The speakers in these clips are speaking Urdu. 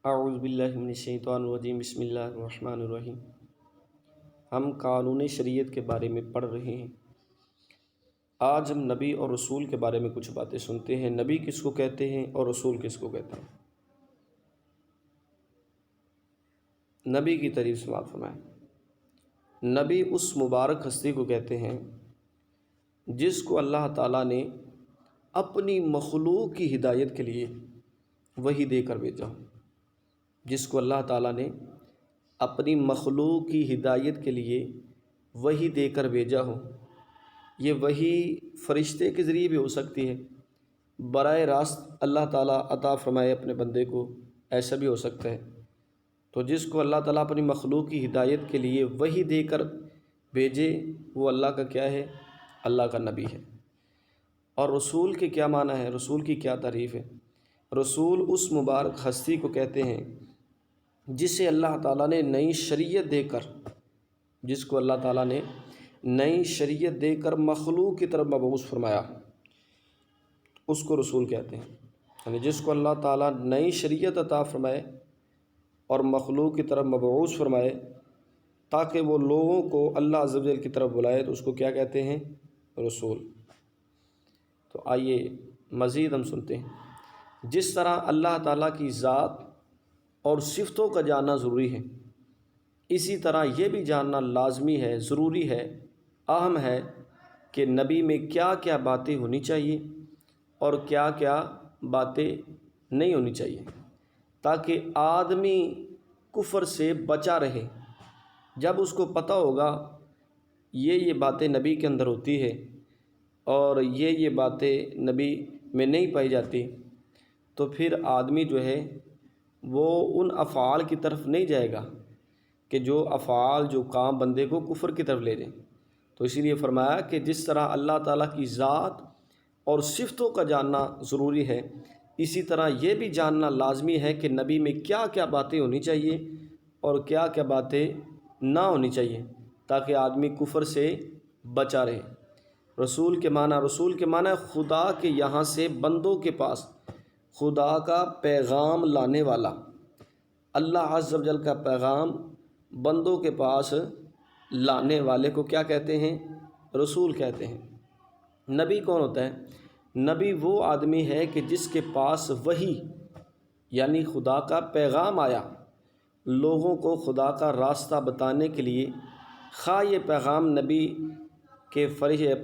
اعوذ باللہ من الشیطان الرجیم، بسم اللہ الرحمن الرحیم۔ ہم قانون شریعت کے بارے میں پڑھ رہے ہیں۔ آج ہم نبی اور رسول کے بارے میں کچھ باتیں سنتے ہیں۔ نبی کس کو کہتے ہیں اور رسول کس کو کہتے ہیں؟ نبی کی تعریف سماعت فرمائیں۔ نبی اس مبارک ہستی کو کہتے ہیں جس کو اللہ تعالیٰ نے اپنی مخلوق کی ہدایت کے لیے وحی دے کر بھیجا ہو، جس کو اللہ تعالیٰ نے اپنی مخلوق کی ہدایت کے لیے وحی دے کر بھیجا ہو۔ یہ وحی فرشتے کے ذریعے بھی ہو سکتی ہے، براہ راست اللہ تعالیٰ عطا فرمائے اپنے بندے کو، ایسا بھی ہو سکتا ہے۔ تو جس کو اللہ تعالیٰ اپنی مخلوق کی ہدایت کے لیے وحی دے کر بھیجے، وہ اللہ کا کیا ہے؟ اللہ کا نبی ہے۔ اور رسول کے کیا معنی ہے؟ رسول کی کیا تعریف ہے؟ رسول اس مبارک ہستی کو کہتے ہیں جسے اللہ تعالیٰ نے نئی شریعت دے کر، جس کو اللہ تعالیٰ نے نئی شریعت دے کر مخلوق کی طرف مبعوث فرمایا، اس کو رسول کہتے ہیں۔ یعنی جس کو اللہ تعالیٰ نئی شریعت عطا فرمائے اور مخلوق کی طرف مبعوث فرمائے تاکہ وہ لوگوں کو اللہ عز و جل کی طرف بلائے، تو اس کو کیا کہتے ہیں؟ رسول۔ تو آئیے مزید ہم سنتے ہیں۔ جس طرح اللہ تعالیٰ کی ذات اور صفتوں کا جاننا ضروری ہے، اسی طرح یہ بھی جاننا لازمی ہے، ضروری ہے، اہم ہے کہ نبی میں کیا کیا باتیں ہونی چاہیے اور کیا کیا باتیں نہیں ہونی چاہیے، تاکہ آدمی کفر سے بچا رہے۔ جب اس کو پتہ ہوگا یہ باتیں نبی کے اندر ہوتی ہے اور یہ باتیں نبی میں نہیں پائی جاتی، تو پھر آدمی جو ہے وہ ان افعال کی طرف نہیں جائے گا کہ جو افعال، جو کام بندے کو کفر کی طرف لے جائیں۔ تو اسی لیے فرمایا کہ جس طرح اللہ تعالیٰ کی ذات اور صفتوں کا جاننا ضروری ہے، اسی طرح یہ بھی جاننا لازمی ہے کہ نبی میں کیا کیا باتیں ہونی چاہیے اور کیا کیا باتیں نہ ہونی چاہیے، تاکہ آدمی کفر سے بچا رہے۔ رسول کے معنی خدا کے یہاں سے بندوں کے پاس خدا کا پیغام لانے والا۔ اللہ عز و جل کا پیغام بندوں کے پاس لانے والے کو کیا کہتے ہیں؟ رسول کہتے ہیں۔ نبی کون ہوتا ہے؟ نبی وہ آدمی ہے کہ جس کے پاس وحی یعنی خدا کا پیغام آیا، لوگوں کو خدا کا راستہ بتانے کے لیے، خواہ یہ پیغام نبی کے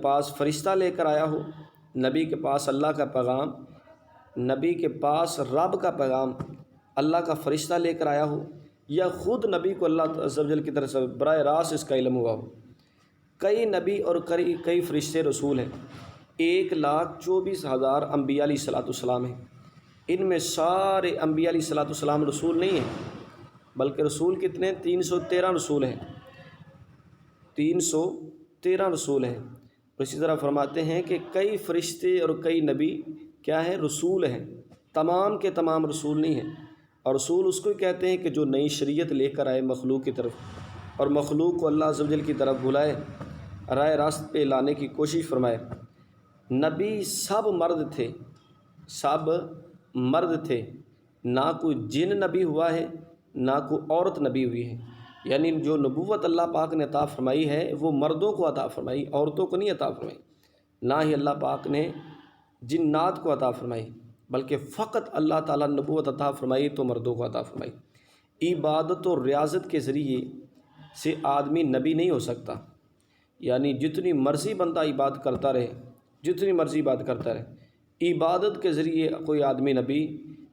پاس فرشتہ لے کر آیا ہو، نبی کے پاس اللہ کا پیغام، نبی کے پاس رب کا پیغام اللہ کا فرشتہ لے کر آیا ہو، یا خود نبی کو اللہ عز و جل کی طرف سے براہ راست اس کا علم ہوا ہو۔ کئی نبی اور کئی فرشتے رسول ہیں۔ 1,24,000 انبیاء علیہ الصلوۃ والسلام ہیں۔ ان میں سارے انبیاء علیہ الصلوۃ والسلام رسول نہیں ہیں، بلکہ رسول کتنے؟ 313 رسول ہیں۔ 313 رسول ہیں۔ اسی طرح فرماتے ہیں کہ کئی فرشتے اور کئی نبی کیا ہیں؟ رسول ہیں۔ تمام کے تمام رسول نہیں ہیں۔ اور رسول اس کو کہتے ہیں کہ جو نئی شریعت لے کر آئے مخلوق کی طرف، اور مخلوق کو اللہ عز و جل کی طرف بلائے، راہ راست پہ لانے کی کوشش فرمائے۔ نبی سب مرد تھے، سب مرد تھے، نہ کوئی جن نبی ہوا ہے نہ کوئی عورت نبی ہوئی ہے۔ یعنی جو نبوت اللہ پاک نے عطا فرمائی ہے وہ مردوں کو عطا فرمائی، عورتوں کو نہیں عطا فرمائی۔ نہ ہی اللہ پاک نے جنات کو عطا فرمائی، بلکہ فقط اللہ تعالیٰ نبوت عطا فرمائی تو مردوں کو عطا فرمائی۔ عبادت و ریاضت کے ذریعے سے آدمی نبی نہیں ہو سکتا، یعنی جتنی مرضی بندہ عبادت کرتا رہے، جتنی مرضی عبادت کرتا رہے، عبادت کے ذریعے کوئی آدمی نبی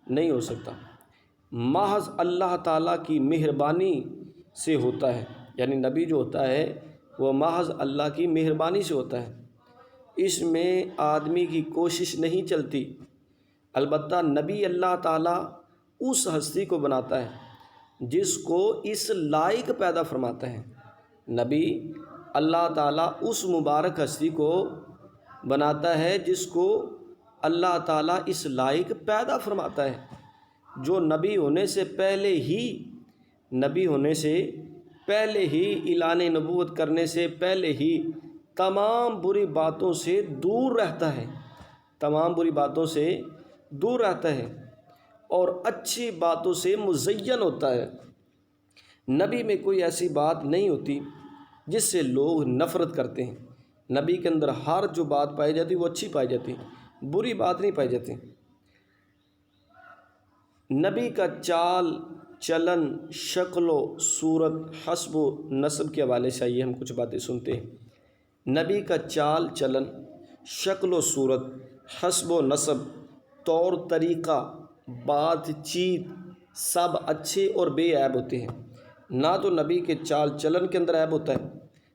نہیں ہو سکتا۔ محض اللہ تعالیٰ کی مہربانی سے ہوتا ہے، یعنی نبی جو ہوتا ہے وہ محض اللہ کی مہربانی سے ہوتا ہے، اس میں آدمی کی کوشش نہیں چلتی۔ البتہ نبی اللہ تعالیٰ اس ہستی کو بناتا ہے جس کو اس لائق پیدا فرماتا ہے۔ نبی اللہ تعالیٰ اس مبارک ہستی کو بناتا ہے جس کو اللہ تعالیٰ اس لائق پیدا فرماتا ہے، جو نبی ہونے سے پہلے ہی اعلان نبوت کرنے سے پہلے ہی تمام بری باتوں سے دور رہتا ہے، تمام بری باتوں سے دور رہتا ہے، اور اچھی باتوں سے مزین ہوتا ہے۔ نبی میں کوئی ایسی بات نہیں ہوتی جس سے لوگ نفرت کرتے ہیں۔ نبی کے اندر ہر جو بات پائی جاتی وہ اچھی پائی جاتی، بری بات نہیں پائی جاتی۔ نبی کا چال چلن، شکل و صورت، حسب و نسب کے حوالے سے آئیے ہم کچھ باتیں سنتے ہیں۔ نبی کا چال چلن، شکل و صورت، حسب و نسب، طور طریقہ، بات چیت سب اچھے اور بے عیب ہوتے ہیں۔ نہ تو نبی کے چال چلن کے اندر عیب ہوتا ہے،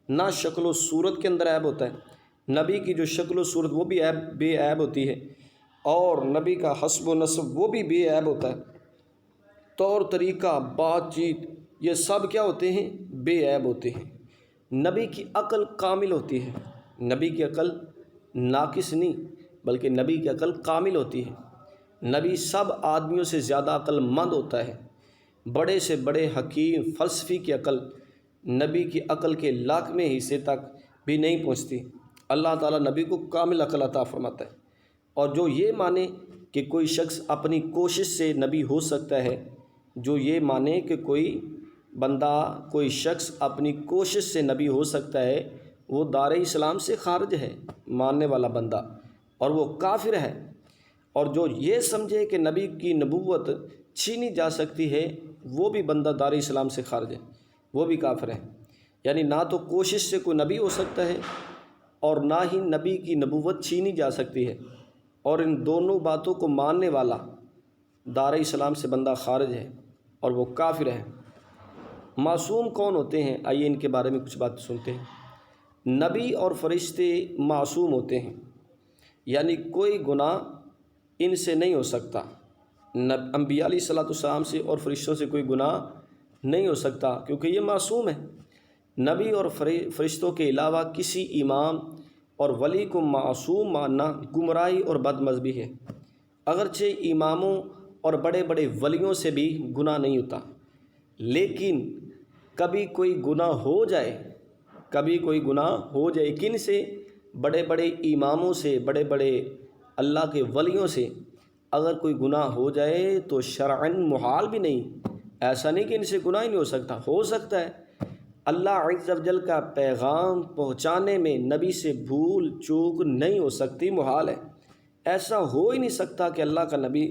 نہ شکل و صورت کے اندر عیب ہوتا ہے۔ نبی کی جو شکل و صورت وہ بھی بے عیب ہوتی ہے، اور نبی کا حسب و نسب وہ بھی بے عیب ہوتا ہے۔ طور طریقہ، بات چیت، یہ سب کیا ہوتے ہیں؟ بے عیب ہوتے ہیں۔ نبی کی عقل کامل ہوتی ہے۔ نبی کی عقل ناقص نہیں بلکہ نبی کی عقل کامل ہوتی ہے۔ نبی سب آدمیوں سے زیادہ عقل مند ہوتا ہے۔ بڑے سے بڑے حکیم فلسفی کی عقل نبی کی عقل کے لاکھویں حصے تک بھی نہیں پہنچتی۔ اللہ تعالیٰ نبی کو کامل عقل عطا فرماتا ہے۔ اور جو یہ مانے کہ کوئی شخص اپنی کوشش سے نبی ہو سکتا ہے، جو یہ مانے کہ کوئی بندہ، کوئی شخص اپنی کوشش سے نبی ہو سکتا ہے، وہ دار اسلام سے خارج ہے، ماننے والا بندہ، اور وہ کافر ہے۔ اور جو یہ سمجھے کہ نبی کی نبوت چھینی جا سکتی ہے، وہ بھی بندہ دار اسلام سے خارج ہے، وہ بھی کافر ہے۔ یعنی نہ تو کوشش سے کوئی نبی ہو سکتا ہے، اور نہ ہی نبی کی نبوت چھینی جا سکتی ہے، اور ان دونوں باتوں کو ماننے والا دار اسلام سے بندہ خارج ہے اور وہ کافر ہے۔ معصوم کون ہوتے ہیں؟ آئیے ان کے بارے میں کچھ بات سنتے ہیں۔ نبی اور فرشتے معصوم ہوتے ہیں، یعنی کوئی گناہ ان سے نہیں ہو سکتا۔ انبیاء علیہ الصلوۃ والسلام سے اور فرشتوں سے کوئی گناہ نہیں ہو سکتا، کیونکہ یہ معصوم ہے۔ نبی اور فرشتوں کے علاوہ کسی امام اور ولی کو معصوم ماننا گمراہی اور بد مذہبی ہے۔ اگرچہ اماموں اور بڑے بڑے ولیوں سے بھی گناہ نہیں ہوتا، لیکن کبھی کوئی گناہ ہو جائے، کن سے؟ بڑے بڑے اماموں سے، بڑے بڑے اللہ کے ولیوں سے اگر کوئی گناہ ہو جائے تو شرعاً محال بھی نہیں، ایسا نہیں کہ ان سے گناہ ہی نہیں ہو سکتا ہے۔ اللہ عز و جل کا پیغام پہنچانے میں نبی سے بھول چوک نہیں ہو سکتی، محال ہے۔ ایسا ہو ہی نہیں سکتا کہ اللہ کا نبی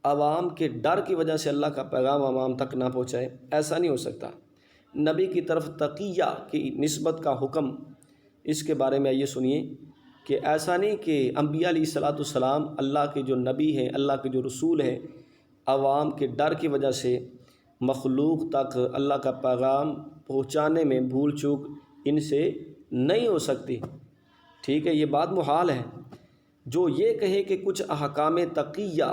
عوام کے ڈر کی وجہ سے اللہ کا پیغام عوام تک نہ پہنچائے، ایسا نہیں ہو سکتا۔ نبی کی طرف تقیہ کی نسبت کا حکم، اس کے بارے میں یہ سنیے کہ ایسا نہیں کہ انبیاء علیہ الصلوۃ والسلام اللہ کے جو نبی ہیں، اللہ کے جو رسول ہیں، عوام کے ڈر کی وجہ سے مخلوق تک اللہ کا پیغام پہنچانے میں بھول چوک ان سے نہیں ہو سکتی۔ ٹھیک ہے، یہ بات محال ہے۔ جو یہ کہے کہ کچھ احکام تقیہ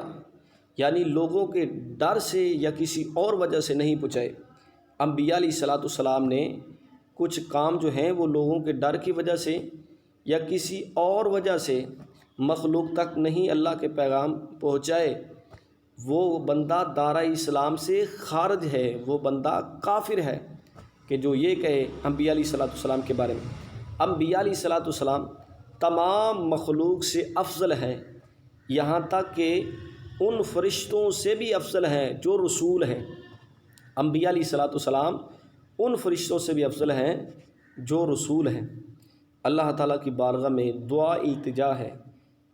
یعنی لوگوں کے ڈر سے یا کسی اور وجہ سے نہیں پہنچائے، انبیاء علیہ الصلوۃ والسلام نے کچھ کام جو ہیں وہ لوگوں کے ڈر کی وجہ سے یا کسی اور وجہ سے مخلوق تک نہیں اللہ کے پیغام پہنچائے، وہ بندہ دارہ اسلام سے خارج ہے، وہ بندہ کافر ہے۔ کہ جو یہ کہے انبیاء علیہ الصلوۃ والسلام کے بارے میں، انبیاء علیہ الصلوۃ والسلام تمام مخلوق سے افضل ہیں، یہاں تک کہ ان فرشتوں سے بھی افضل ہیں جو رسول ہیں۔ انبیاء علیہ الصلوۃ والسلام ان فرشتوں سے بھی افضل ہیں جو رسول ہیں۔ اللہ تعالیٰ کی بارگاہ میں دعا التجا ہے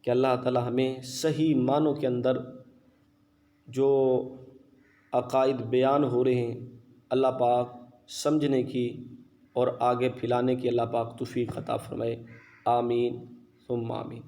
کہ اللہ تعالیٰ ہمیں صحیح معنوں کے اندر جو عقائد بیان ہو رہے ہیں اللہ پاک سمجھنے کی اور آگے پھیلانے کی اللہ پاک توفیق عطا فرمائے۔ آمین ثم آمین۔